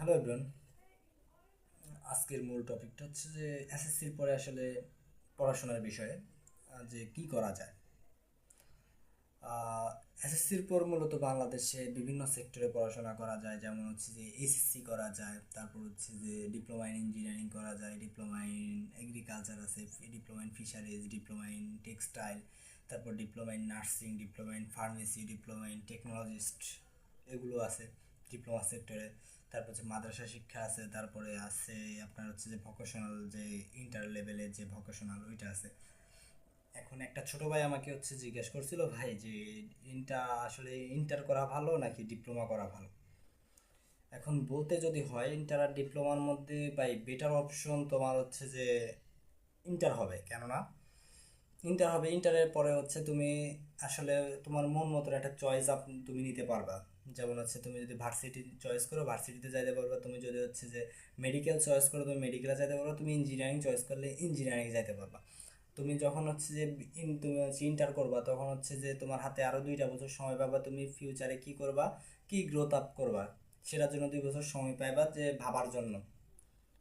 Hello everyone. আজকের মূল টপিকটা হচ্ছে যে এসএসসির পরে আসলে পড়াশোনার বিষয়ে যে কি করা যায়। এসএসসির পর মূলত বাংলাদেশে বিভিন্ন সেক্টরে পড়াশোনা করা যায়, যেমন হচ্ছে যে এইচএসসি করা যায়, তারপর হচ্ছে যে ডিপ্লোমা ইন ইঞ্জিনিয়ারিং করা যায়, ডিপ্লোমা ইন এগ্রিকালচার আছে, diploma in fisheries, diploma in textile, তারপর diploma in nursing, diploma in pharmacy, diploma in technologist, এগুলো আছে ডিপ্লোমা সেক্টরে। তারপর হচ্ছে মাদ্রাসা শিক্ষা আছে, তারপরে আছে আপনার হচ্ছে যে ভোকেশনাল, যে ইন্টার লেভেলের যে ভোকেশনাল ওইটা আছে। এখন একটা ছোট ভাই আমাকে হচ্ছে জিজ্ঞেস করছিল, ভাই যে আসলে ইন্টার করা ভালো নাকি ডিপ্লোমা করা ভালো। এখন বলতে যদি হয় ইন্টার আর ডিপ্লোমার মধ্যে ভাই বেটার অপশন তোমার হচ্ছে যে ইন্টার হবে। কেননা ইন্টার হবে, ইন্টারের পরে হচ্ছে তুমি আসলে তোমার মন মতো একটা চয়েস তুমি নিতে পারবা। যেমন হচ্ছে তুমি যদি ভার্সিটি চয়েস করো ভার্সিটিতে যাইতে পারবা, তুমি যদি হচ্ছে যে মেডিকেল চয়েস করো তুমি মেডিকেলে যাইতে পারবা, তুমি ইঞ্জিনিয়ারিং চয়েস করলে ইঞ্জিনিয়ারিং যাইতে পারবা। তুমি যখন হচ্ছে যে তুমি হচ্ছে ইন্টার করবা তখন হচ্ছে যে তোমার হাতে আরো 2টা বছর সময় পাবা, তুমি ফিউচারে কি করবা, কি গ্রোথ আপ করবা, সেটার জন্য 2 বছর সময় পাইবা যে ভাবার জন্য।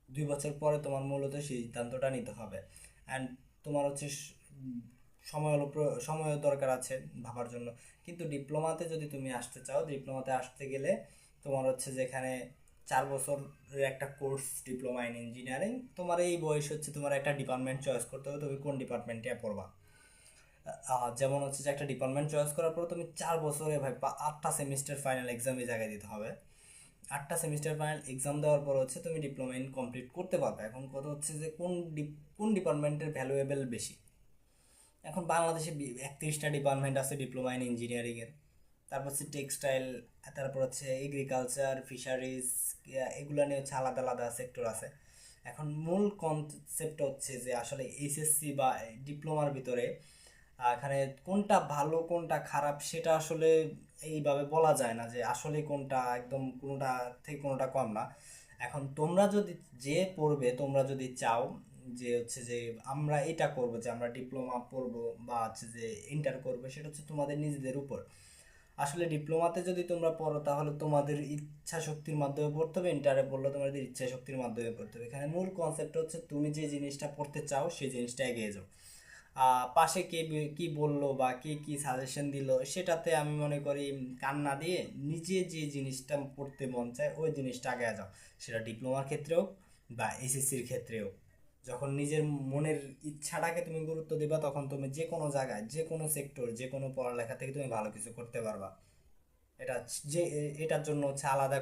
2 বছর পরে তোমার মূলত সেই সিদ্ধান্তটা নিতে হবে। অ্যান্ড তোমার হচ্ছে সময় হলো সময়ও দরকার আছে ভাবার জন্য। কিন্তু ডিপ্লোমাতে যদি তুমি আসতে চাও, ডিপ্লোমাতে আসতে গেলে তোমার হচ্ছে যেখানে 4 বছরের একটা কোর্স ডিপ্লোমা ইন ইঞ্জিনিয়ারিং, তোমার এই বয়স হচ্ছে তোমার একটা ডিপার্টমেন্ট চয়েস করতে হবে, তুমি কোন ডিপার্টমেন্টে পড়বা। যেমন হচ্ছে যে একটা ডিপার্টমেন্ট চয়েস করার পর তুমি 4 বছরে ভাই 8টা সেমিস্টার ফাইনাল এক্সাম এই জায়গায় দিতে হবে। 8টা সেমিস্টার ফাইনাল এক্সাম দেওয়ার পর হচ্ছে তুমি ডিপ্লোমা ইন কমপ্লিট করতে পারবে। এখন কথা হচ্ছে যে কোন ডিপার্টমেন্টের ভ্যালুয়েবল বেশি। এখন বাংলাদেশে 31টা ডিপার্টমেন্ট আছে ডিপ্লোমা ইন ইঞ্জিনিয়ারিংয়ের। তারপর হচ্ছে টেক্সটাইল, তারপর হচ্ছে এগ্রিকালচার, ফিশারিজ, এগুলো নিয়ে হচ্ছে আলাদা আলাদা সেক্টর আছে। এখন মূল কনসেপ্টটা হচ্ছে যে আসলে এইচএসসি বা ডিপ্লোমার ভিতরে এখানে কোনটা ভালো কোনটা খারাপ সেটা আসলে এইভাবে বলা যায় না যে আসলে কোনটা একদম কোনোটা থেকে কোনোটা কম না। এখন তোমরা যদি যে পড়বে, তোমরা যদি চাও যে হচ্ছে যে আমরা এটা করব, যে আমরা ডিপ্লোমা পড়ব বা হচ্ছে যে ইন্টার করবে, সেটা হচ্ছে তোমাদের নিজেদের উপর। আসলে ডিপ্লোমাতে যদি তোমরা পড়ো তাহলে তোমাদের ইচ্ছা শক্তির মাধ্যমে পড়তে হবে, ইন্টারে পড়লে তোমাদের ইচ্ছা শক্তির মাধ্যমে পড়তে হবে। এখানে মূল কনসেপ্ট হচ্ছে তুমি যে জিনিসটা পড়তে চাও সেই জিনিসটা এগিয়ে যাও। পাশে কে কি বললো বা কে কি সাজেশন দিল সেটাতে আমি মনে করি কান না দিয়ে নিজে যে জিনিসটা পড়তে মন চায় ওই জিনিসটা আগে যাও। সেটা ডিপ্লোমার ক্ষেত্রেও বা এসএসসির ক্ষেত্রেও। যখন নিজের মনের ইচ্ছাটাকে তুমি গুরুত্ব দিবা তখন তুমি যে কোনো জায়গায় যে কোনো সেক্টর যে কোনো পড়ালেখা থেকে তুমি ভালো কিছু করতে পারবা। এটা যে এটার জন্য হচ্ছে আলাদা